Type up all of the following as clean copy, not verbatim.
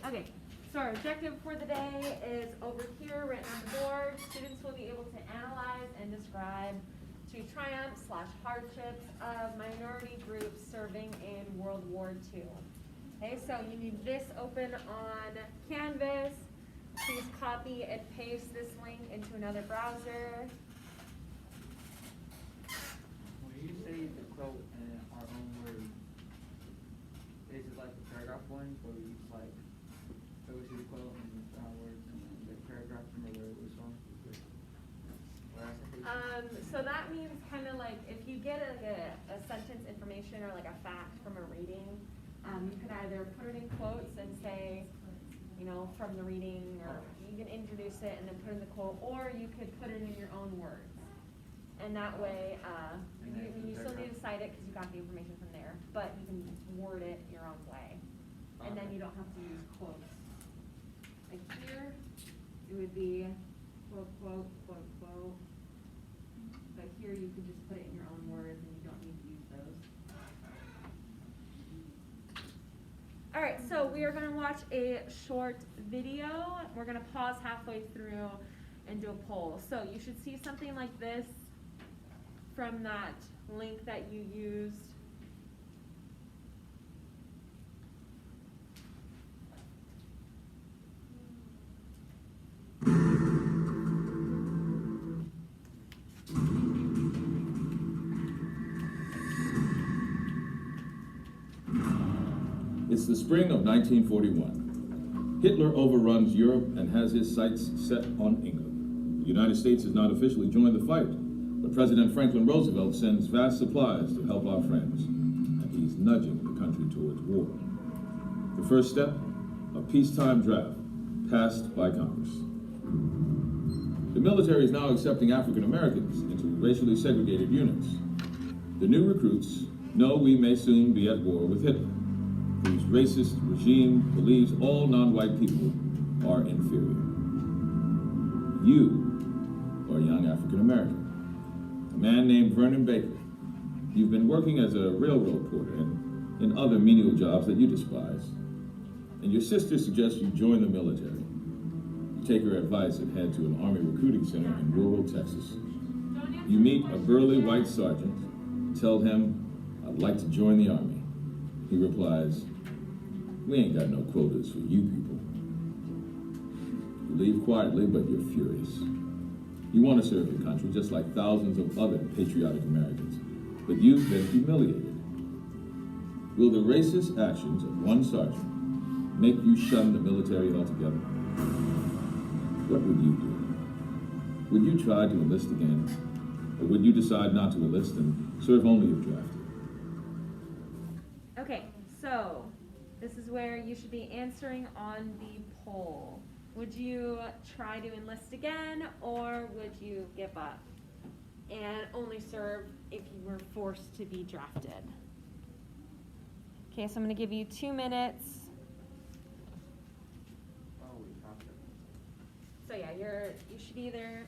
Okay, so our objective for the day is over here written on the board. Students will be able to analyze and describe two triumphs/hardships of minority groups serving in World War II. Okay, so you need this open on Canvas. Please copy and paste this link into another browser. When you say the quote in our own words, is it like the paragraph one, or you just like go to the quote and our words and then the paragraph from where it was from? So that means kind of like if you get a sentence information or like a fact from a reading, you could either put it in quotes and say, you know, from the reading, or you can introduce it and then put in the quote, or you could put it in your own words. And that way, you still need to cite it because you got the information from there, but you can word it your own way. And then you don't have to use quotes. Like here, it would be quote, quote, quote, quote. But here you could just put it in your own words and you don't need to use those. All right, so we are going to watch a short video. We're going to pause halfway through and do a poll. So you should see something like this from that link that you used. It's the spring of 1941. Hitler overruns Europe and has his sights set on England. The United States has not officially joined the fight, but President Franklin Roosevelt sends vast supplies to help our friends, and he's nudging the country towards war. The first step, a peacetime draft passed by Congress. The military is now accepting African Americans into racially segregated units. The new recruits know we may soon be at war with Hitler, whose racist regime believes all non-white people are inferior. You are a young African American, a man named Vernon Baker. You've been working as a railroad porter and in other menial jobs that you despise. And your sister suggests you join the military. You take her advice and head to an Army recruiting center in rural Texas. You meet a burly white sergeant, tell him, "I'd like to join the Army." He replies, "We ain't got no quotas for you people." You leave quietly, but you're furious. You want to serve your country just like thousands of other patriotic Americans, but you've been humiliated. Will the racist actions of one sergeant make you shun the military altogether? What would you do? Would you try to enlist again? Or would you decide not to enlist and serve only if drafted? Okay, so this is where you should be answering on the poll. Would you try to enlist again, or would you give up and only serve if you were forced to be drafted? Okay, so I'm going to give you 2 minutes. So yeah, you should either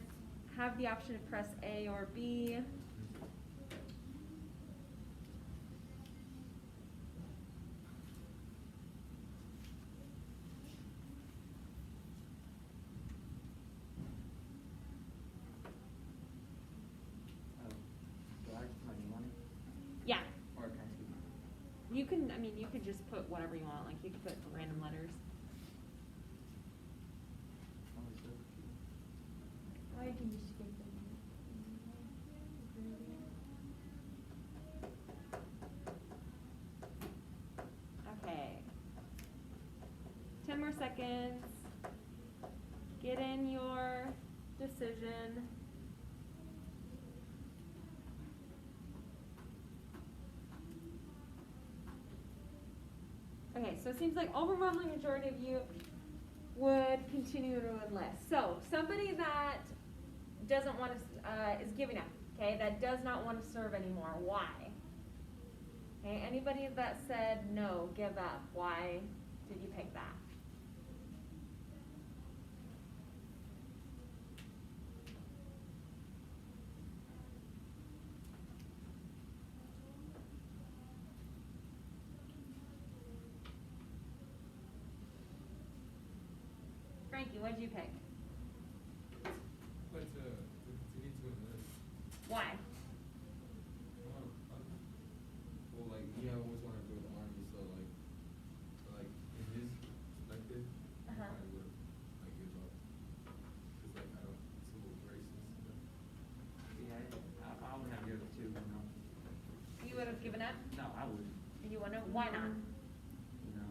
have the option to press A or B. Yeah. Or can I speak? You can, I mean, you could just put whatever you want. Like, you could put random letters. Or you can just skip them. Okay. 10 more seconds. Get in your decision. Okay, so it seems like overwhelming majority of you would continue to enlist. So somebody that doesn't want to, is giving up, okay, that does not want to serve anymore. Why? Okay, anybody that said no, give up, why did you pick that? Mikey, what'd you pick? But to need to enlist. Why? Well, like, he always wanted to go to the army, so like in his perspective, I probably would like give up. Cause like I don't, it's a little racist. Yeah, I would have given it too, you know. You would have given up? No, I wouldn't, You wanna, why not? you know.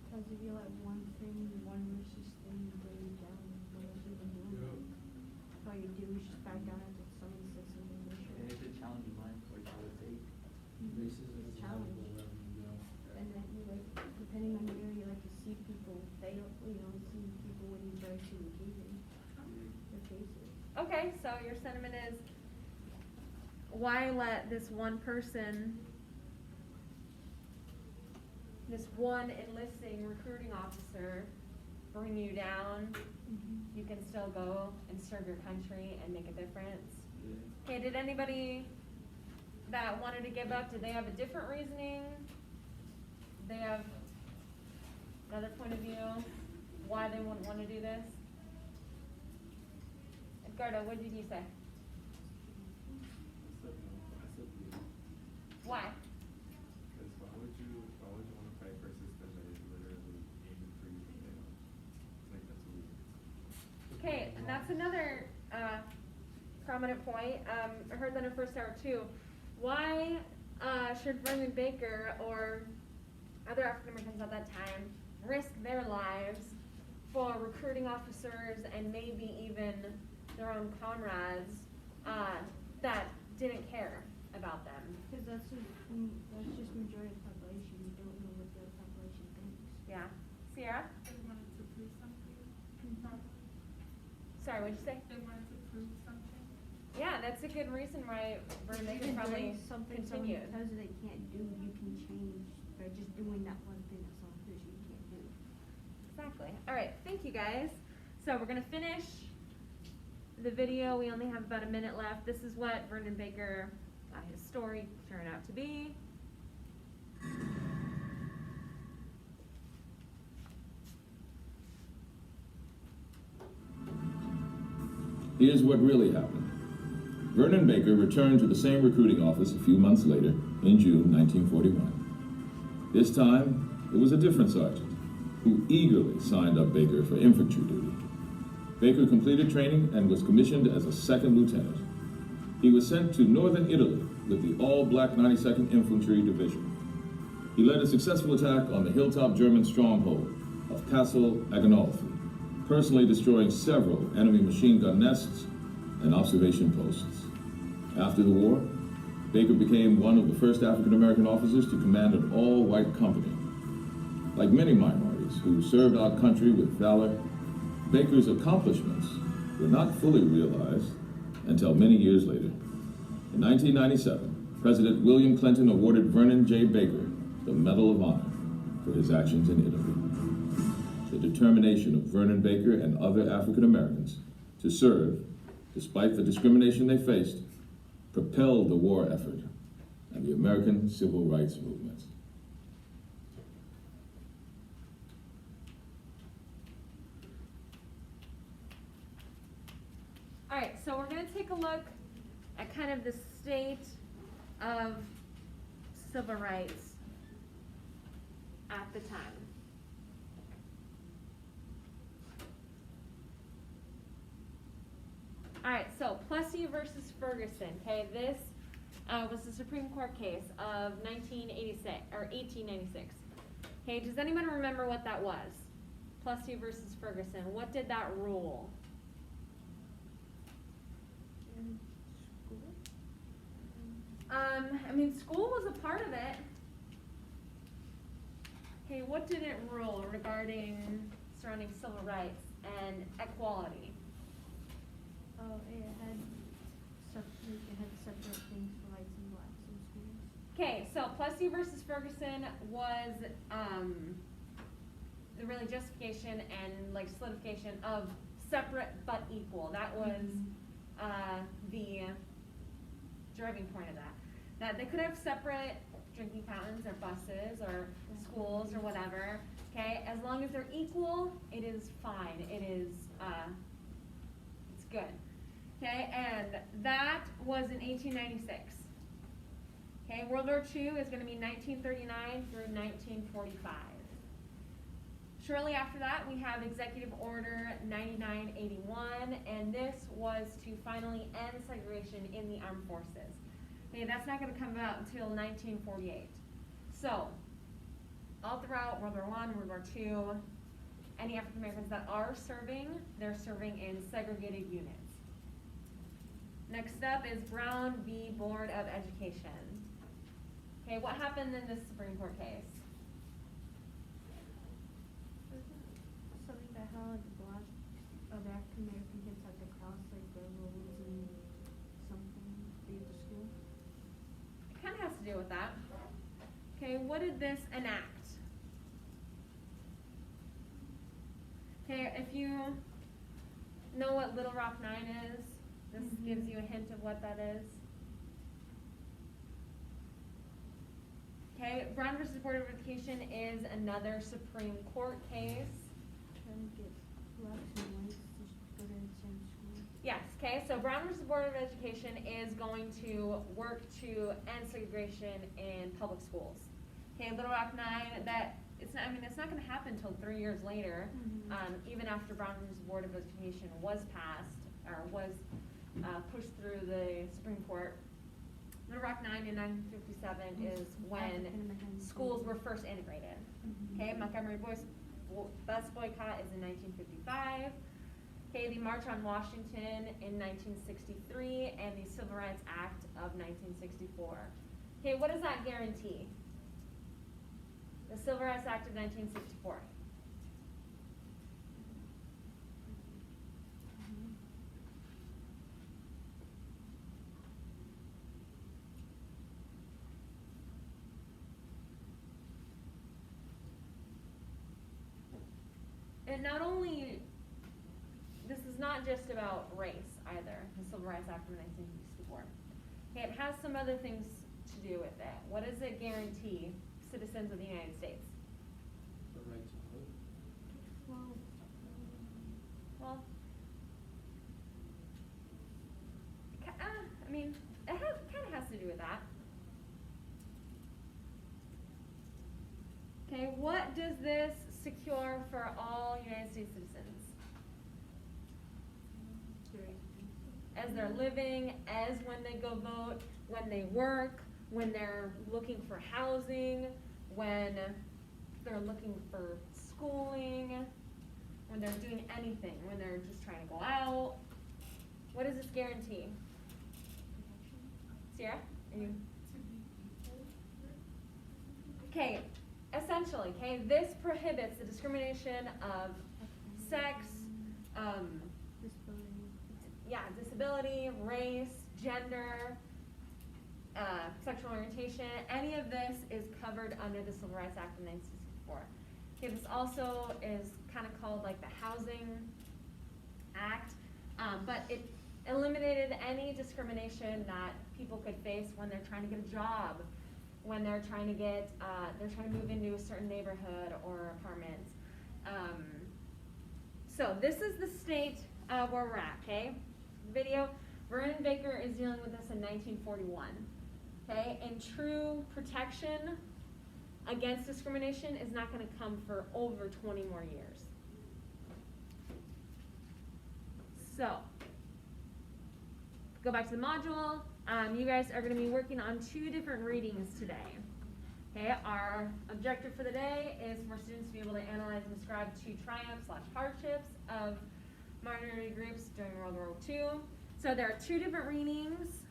Because if you let one thing, one racist thing bring you down, what else you gonna do? All you do is just back down after someone says something And racial. it's a challenging life, which I would take. Racism is Challenge. And then you like, depending on the area, like you see people, they don't, you know, see people when you drive to the occasion, their faces. Okay, so your sentiment is, why let this one person, this one enlisting recruiting officer bring you down? You can still go and serve your country and make a difference. Yeah. Okay, did anybody that wanted to give up, did they have a different reasoning? They have another point of view, why they wouldn't wanna do this? Edgardo, what did you say? Why? Because why would you want to fight for a system that is literally aiming for you to fail? Like that's weird. Okay, and that's another, prominent point, I heard that in first hour too. Why, should Vernon Baker or other African Americans at that time risk their lives for recruiting officers and maybe even their own comrades, that didn't care about them? Because that's just majority of the population, you don't know what the other population thinks. Yeah. Sierra? They wanted to prove something. Sorry, what'd you say? They wanted to prove something. Yeah, that's a good reason why Vernon Baker Even probably doing something someone continued. tells you they can't do, you can change by just doing that one thing that someone says you can't do. Exactly. All right, thank you guys. So we're gonna finish the video. We only have about a minute left. This is what Vernon Baker, his story turned out to be. Here's what really happened. Vernon Baker returned to the same recruiting office a few months later, in June 1941. This time, it was a different sergeant who eagerly signed up Baker for infantry duty. Baker completed training and was commissioned as a second lieutenant. He was sent to northern Italy with the all-black 92nd Infantry Division. He led a successful attack on the hilltop German stronghold of Castle Agonolfi, personally destroying several enemy machine gun nests and observation posts. After the war, Baker became one of the first African-American officers to command an all-white company. Like many minorities who served our country with valor, Baker's accomplishments were not fully realized until many years later. In 1997, President William Clinton awarded Vernon J. Baker the Medal of Honor for his actions in Italy. The determination of Vernon Baker and other African Americans to serve, despite the discrimination they faced, propelled the war effort and the American Civil Rights Movement. All right, so we're gonna take a look at kind of the state of civil rights at the time. All right, so Plessy versus Ferguson. Okay, this was the Supreme Court case of 1986 or 1896. Okay, does anyone remember what that was? Plessy versus Ferguson. What did that rule? I mean, school was a part of it. Okay, what did it rule regarding surrounding civil rights and equality? Oh, it had separate things for whites and blacks in schools. Okay, so Plessy versus Ferguson was the really justification and like solidification of separate but equal. That was the driving point of that. That they could have separate drinking fountains or buses or schools or whatever, okay, as long as they're equal, it is fine. It is, it's good. Okay, and that was in 1896. Okay, World War II is going to be 1939 through 1945. Shortly after that, we have Executive Order 9981, and this was to finally end segregation in the armed forces. Okay, that's not going to come about until 1948. So, all throughout World War I, World War II, any African Americans that are serving, they're serving in segregated units. Next up is Brown v. Board of Education. Okay, what happened in this Supreme Court case? Something that how the black of African American kids had to cross like the roads and something to get to school. It kind of has to do with that. Okay, what did this enact? Okay, if you know what Little Rock 9 is, this gives you a hint of what that is. Okay, Brown versus Board of Education is another Supreme Court case. Trying to get blacks and whites to go to the same school. Yes, okay, so Brown versus Board of Education is going to work to end segregation in public schools. Okay, Little Rock 9, it's not gonna happen until 3 years later, even after Brown versus Board of Education was passed, or was pushed through the Supreme Court. Little Rock 9 in 1957 is when schools were first integrated. Okay, Montgomery bus boycott is in 1955. Okay, the March on Washington in 1963, and the Civil Rights Act of 1964. Okay, what does that guarantee? The Civil Rights Act of 1964. And not only, this is not just about race either, the Civil Rights Act of 1964. Okay, it has some other things to do with it. What does it guarantee citizens of the United States? The right to vote. Well, I mean, it kind of has to do with that. Okay, what does this secure for all United States citizens? As they're living, as when they go vote, when they work, when they're looking for housing, when they're looking for schooling, when they're doing anything, when they're just trying to go out. What does this guarantee? Sierra? Are you? Okay, essentially, okay, this prohibits the discrimination of sex, disability, race, gender, sexual orientation. Any of this is covered under the Civil Rights Act of 1964. Okay, this also is kind of called like the Housing Act, but it eliminated any discrimination that people could face when they're trying to get a job, when they're trying to get, they're trying to move into a certain neighborhood or apartment. So this is the state where we're at, okay? Video, Vernon Baker is dealing with this in 1941, okay? And true protection against discrimination is not gonna come for over 20 more years. So, go back to the module. You guys are gonna be working on 2 different readings today. Okay, our objective for the day is for students to be able to analyze and describe 2 triumphs/hardships of minority groups during World War II. So there are 2 different readings.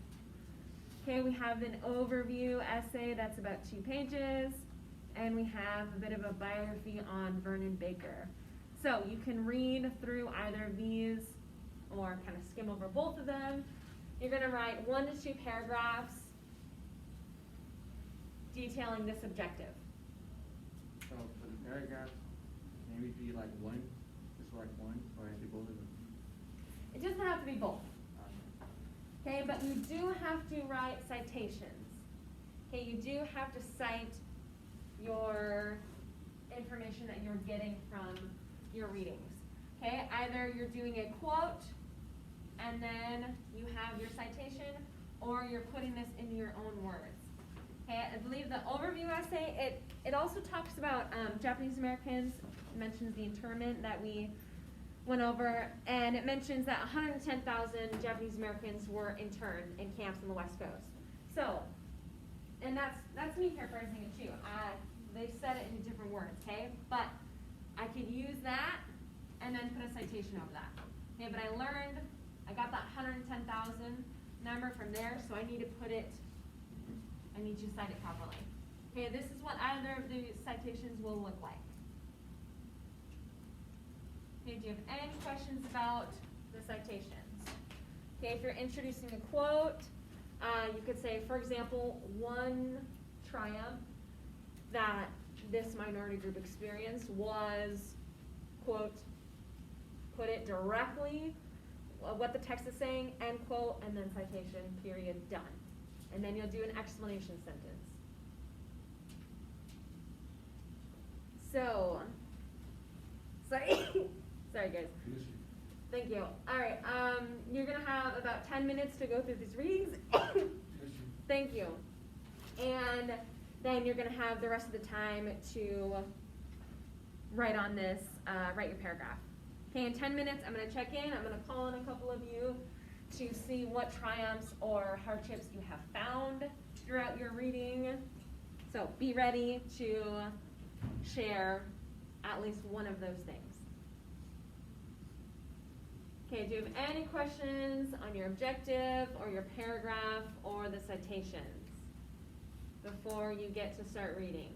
Okay, we have an overview essay that's about 2 pages, and we have a bit of a biography on Vernon Baker. So you can read through either of these or kind of skim over both of them. You're gonna write 1 to 2 paragraphs detailing this objective. So for the paragraph, maybe be like 1, just like 1, or I both of them. It doesn't have to be both. Okay, but you do have to write citations. Okay, you do have to cite your information that you're getting from your readings. Okay, either you're doing a quote and then you have your citation, or you're putting this into your own words. Okay, I believe the overview essay, it also talks about Japanese Americans, mentions the internment that we went over, and it mentions that 110,000 Japanese Americans were interned in camps on the West Coast. So, and that's me paraphrasing it too. They said it in different words, okay? But I could use that and then put a citation over that. Okay, but I got that 110,000 number from there, so I need to cite it properly. Okay, this is what either of the citations will look like. Okay, do you have any questions about the citations? Okay, if you're introducing a quote, you could say, for example, one triumph that this minority group experienced was, quote, put it directly, what the text is saying, end quote, and then citation, period, done. And then you'll do an explanation sentence. So, sorry, sorry guys. Thank you. All right, you're gonna have about 10 minutes to go through these readings. Thank you. And then you're gonna have the rest of the time to write on this, write your paragraph. Okay, in 10 minutes, I'm gonna check in. I'm gonna call on a couple of you to see what triumphs or hardships you have found throughout your reading. So be ready to share at least one of those things. Okay, do you have any questions on your objective or your paragraph or the citations before you get to start reading?